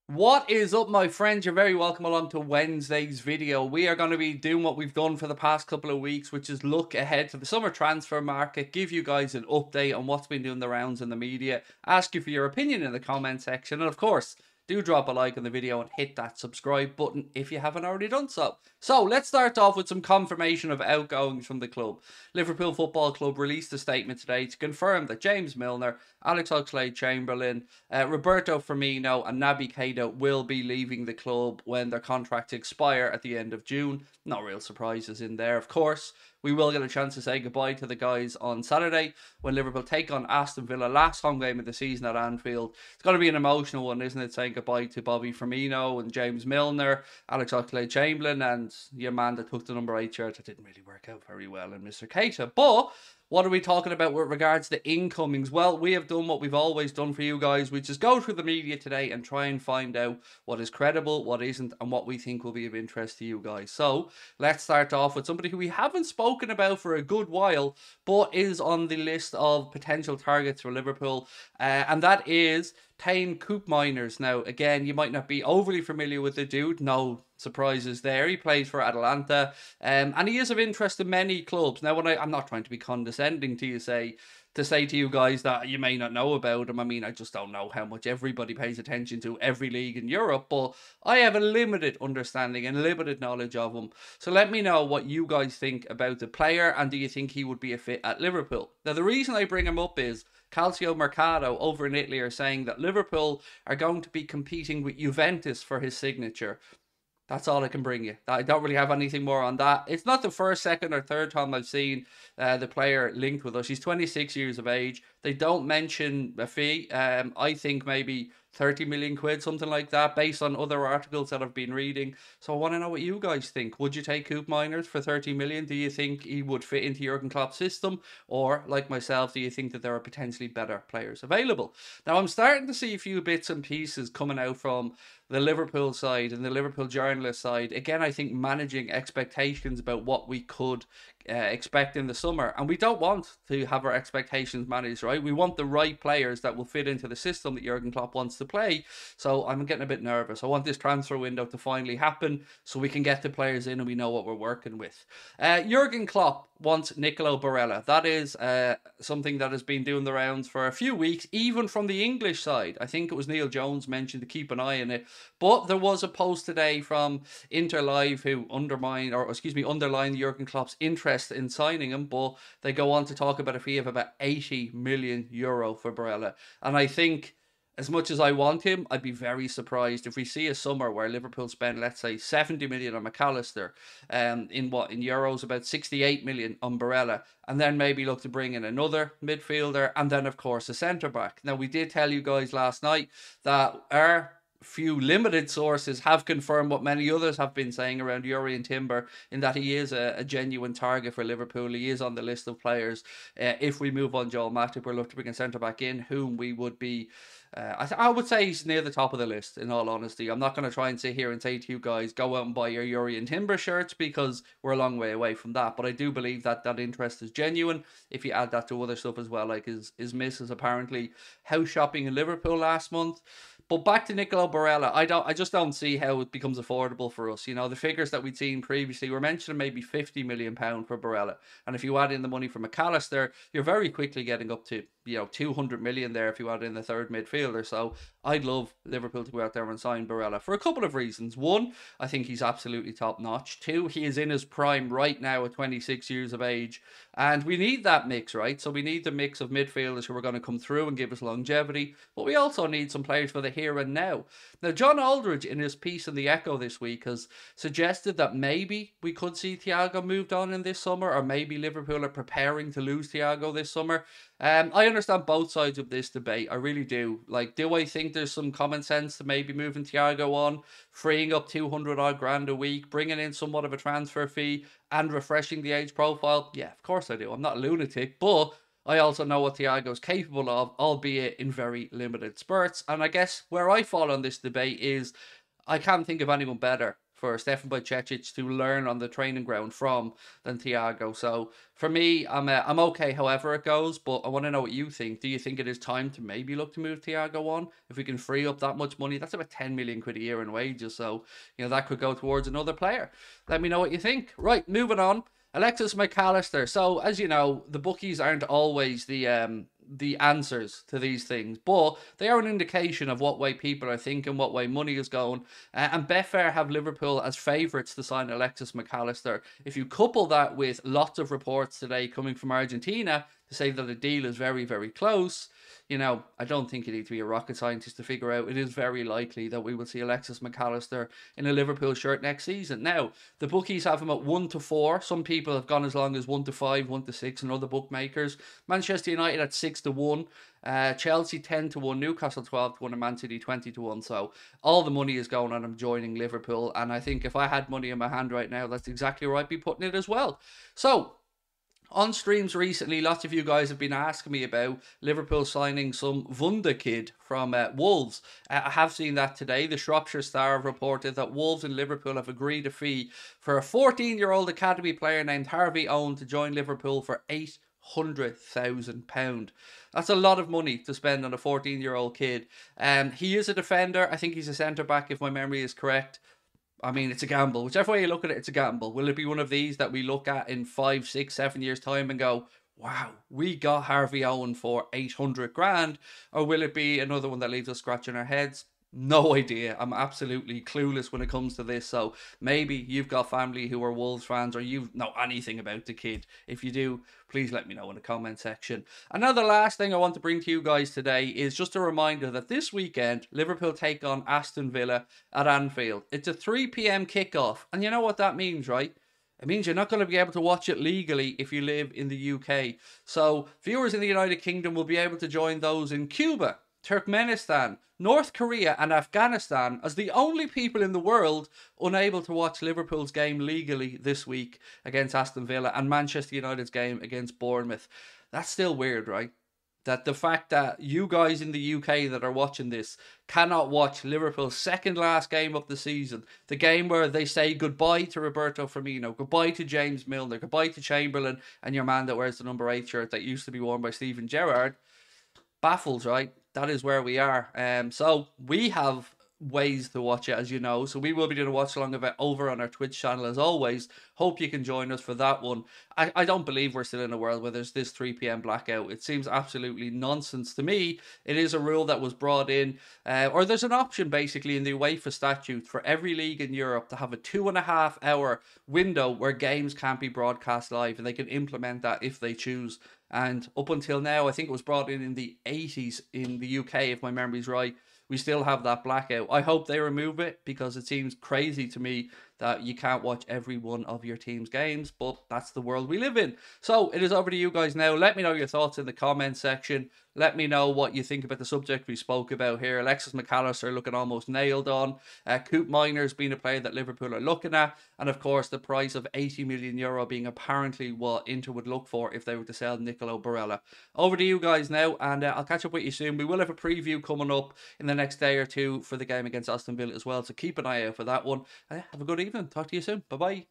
What is up, my friends? You're very welcome along to Wednesday's video. We are going to be doing what we've done for the past couple of weeks, which is look ahead to the summer transfer market, give you guys an update on what's been doing the rounds in the media, ask you for your opinion in the comment section, and of course, do drop a like on the video and hit that subscribe button if you haven't already done so. So let's start off with some confirmation of outgoings from the club. Liverpool Football Club released a statement today to confirm that James Milner, Alex Oxlade-Chamberlain, Roberto Firmino and Naby Keita will be leaving the club when their contracts expire at the end of June. No real surprises in there, of course. We will get a chance to say goodbye to the guys on Saturday when Liverpool take on Aston Villa, last home game of the season at Anfield. It's going to be an emotional one, isn't it? Saying goodbye to Bobby Firmino and James Milner, Alex Oxlade-Chamberlain, and your man that took the number 8 shirt. That didn't really work out very well, and Mr. Keita. But what are we talking about with regards to incomings? Well, we have done what we've always done for you guys, which is go through the media today and try and find out what is credible, what isn't, and what we think will be of interest to you guys. So let's start off with somebody who we haven't spoken about for a good while, but is on the list of potential targets for Liverpool, and that is Koopmeiners. Now, again, you might not be overly familiar with the dude. No surprises there. He plays for Atalanta, and he is of interest in many clubs. Now, I'm not trying to be condescending to say to you guys that you may not know about him. I mean, I just don't know how much everybody pays attention to every league in Europe, but I have a limited understanding and limited knowledge of him. So let me know what you guys think about the player, and do you think he would be a fit at Liverpool? Now, the reason I bring him up is Calcio Mercato over in Italy are saying that Liverpool are going to be competing with Juventus for his signature. That's all I can bring you. I don't really have anything more on that. It's not the first, second, or third time I've seen the player linked with us. He's 26 years of age. They don't mention a fee. I think maybe 30 million quid, something like that, based on other articles that I've been reading. So I want to know what you guys think. Would you take Koopmeiners for 30 million? Do you think he would fit into Jurgen Klopp's system? Or, like myself, do you think that there are potentially better players available? Now, I'm starting to see a few bits and pieces coming out from the Liverpool side and the Liverpool journalist side. Again, I think managing expectations about what we could expect in the summer. And we don't want to have our expectations managed, right? We want the right players that will fit into the system that Jurgen Klopp wants to play. So I'm getting a bit nervous. I want this transfer window to finally happen so we can get the players in and we know what we're working with. Jurgen Klopp wants Nicolo Barella. That is something that has been doing the rounds for a few weeks, even from the English side. I think it was Neil Jones mentioned to keep an eye on it. But there was a post today from Inter Live who underlined Jurgen Klopp's interest in signing him, but they go on to talk about a fee of about 80 million euro for Barella. And I think, as much as I want him, I'd be very surprised if we see a summer where Liverpool spend, let's say, 70 million on McAllister, in euros, about 68 million on Barella, and then maybe look to bring in another midfielder, and then of course a centre back. Now, we did tell you guys last night that our few limited sources have confirmed what many others have been saying around Jurrien Timber, in that he is a genuine target for Liverpool. He is on the list of players. If we move on Joel Matip, we're looking to bring a centre back in, whom we would be. I would say he's near the top of the list, in all honesty. I'm not going to try and sit here and say to you guys, go out and buy your Jurrien Timber shirts, because we're a long way away from that. But I do believe that that interest is genuine. If you add that to other stuff as well, like his missus apparently house shopping in Liverpool last month. But back to Nicolo Barella, I just don't see how it becomes affordable for us. You know, the figures that we'd seen previously were mentioning maybe £50 million for Barella. And if you add in the money from McAllister, you're very quickly getting up to, 200 million there if you add in the third midfielder. So I'd love Liverpool to go out there and sign Barella for a couple of reasons. One, I think he's absolutely top notch. Two, he is in his prime right now at 26 years of age. And we need that mix, right? So we need the mix of midfielders who are going to come through and give us longevity. But we also need some players for the here and now. Now, John Aldridge, in his piece in the Echo this week, has suggested that maybe we could see Thiago moved on in this summer, or maybe Liverpool are preparing to lose Thiago this summer. I understand both sides of this debate. I really do. Like, do I think there's some common sense to maybe moving Thiago on, freeing up 200 odd grand a week, bringing in somewhat of a transfer fee, and refreshing the age profile? Yeah, of course I do. I'm not a lunatic, but I also know what Thiago's capable of, albeit in very limited spurts. And I guess where I fall on this debate is I can't think of anyone better for Stefan Bajcetic to learn on the training ground from than Thiago. So for me, I'm okay however it goes, but I want to know what you think. Do you think it is time to maybe look to move Thiago on? If we can free up that much money, that's about 10 million quid a year in wages. So, that could go towards another player. Let me know what you think. Right, moving on. Alexis McAllister. So, as you know, the bookies aren't always the answers to these things, but they are an indication of what way people are thinking, what way money is going. And Betfair have Liverpool as favourites to sign Alexis McAllister. If you couple that with lots of reports today coming from Argentina to say that the deal is very, very close, I don't think you need to be a rocket scientist to figure out it is very likely that we will see Alexis McAllister in a Liverpool shirt next season. Now, the bookies have him at 1-4. Some people have gone as long as 1-5, 1-6, and other bookmakers. Manchester United at 6-1. Chelsea 10-1, Newcastle 12-1, and Man City 20-1. So all the money is going on him joining Liverpool, and I think if I had money in my hand right now, that's exactly where I'd be putting it as well. So on streams recently, lots of you guys have been asking me about Liverpool signing some Wunder kid from Wolves. I have seen that today. The Shropshire Star have reported that Wolves and Liverpool have agreed a fee for a 14-year-old academy player named Harvey Owen to join Liverpool for £800,000. That's a lot of money to spend on a 14-year-old kid. He is a defender. I think he's a centre-back if my memory is correct. I mean, it's a gamble. Whichever way you look at it, it's a gamble. Will it be one of these that we look at in 5, 6, 7 years' time and go, wow, we got Harvey Owen for 800 grand? Or will it be another one that leaves us scratching our heads? No idea. I'm absolutely clueless when it comes to this. So maybe you've got family who are Wolves fans or you know anything about the kid. If you do, please let me know in the comment section. And now the last thing I want to bring to you guys today is just a reminder that this weekend, Liverpool take on Aston Villa at Anfield. It's a 3 p.m. kickoff. And you know what that means, right? It means you're not going to be able to watch it legally if you live in the UK. So viewers in the United Kingdom will be able to join those in Cuba, Turkmenistan, North Korea and Afghanistan as the only people in the world unable to watch Liverpool's game legally this week against Aston Villa and Manchester United's game against Bournemouth. That's still weird, right? That the fact that you guys in the UK that are watching this cannot watch Liverpool's second last game of the season, the game where they say goodbye to Roberto Firmino, goodbye to James Milner, goodbye to Chamberlain and your man that wears the number 8 shirt that used to be worn by Steven Gerrard, baffles, right? That is where we are. So we have ways to watch it, as you know. So we will be doing a watch along of it over on our Twitch channel as always. Hope you can join us for that one. I don't believe we're still in a world where there's this 3 p.m. blackout. It seems absolutely nonsense to me. It is a rule that was brought in, or there's an option basically in the UEFA statute for every league in Europe to have a 2.5 hour window where games can't be broadcast live, and they can implement that if they choose. And up until now, I think it was brought in the 80s in the UK, if my memory's right. We still have that blackout. I hope they remove it because it seems crazy to me that you can't watch every one of your team's games, but that's the world we live in. So it is over to you guys now. Let me know your thoughts in the comment section. Let me know what you think about the subject we spoke about here. Alexis McAllister looking almost nailed on. Koopmeiners being a player that Liverpool are looking at. And of course, the price of €80 million being apparently what Inter would look for if they were to sell Nicolo Barella. Over to you guys now, and I'll catch up with you soon. We will have a preview coming up in the next day or two for the game against Aston Villa as well. So keep an eye out for that one. Have a good evening. Talk to you soon. Bye-bye.